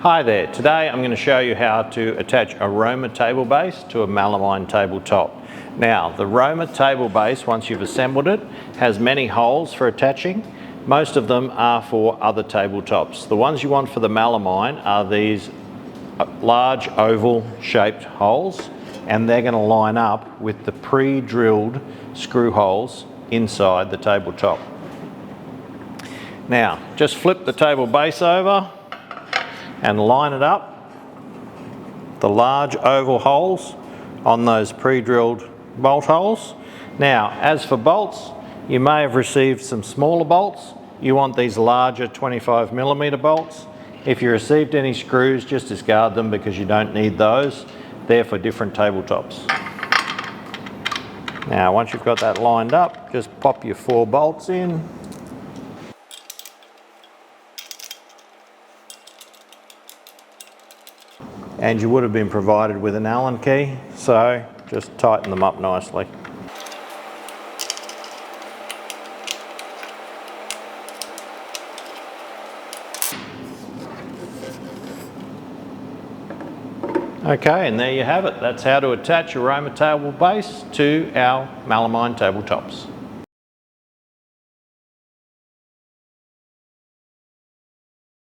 Hi there, today I'm going to show you how to attach a Roma table base to a melamine tabletop. Now the Roma table base, once you've assembled it, has many holes for attaching. Most of them are for other tabletops. The ones you want for the melamine are these large oval shaped holes, and they're going to line up with the pre-drilled screw holes inside the tabletop. Now just flip the table base over and line it up, the large oval holes on those pre-drilled bolt holes. Now, as for bolts, you may have received some smaller bolts. You want these larger 25mm bolts. If you received any screws, just discard them because you don't need those. They're for different tabletops. Now, once you've got that lined up, just pop your 4 bolts in. And you would have been provided with an Allen key, so just tighten them up nicely. Okay, and there you have it. That's how to attach a Roma table base to our melamine tabletops.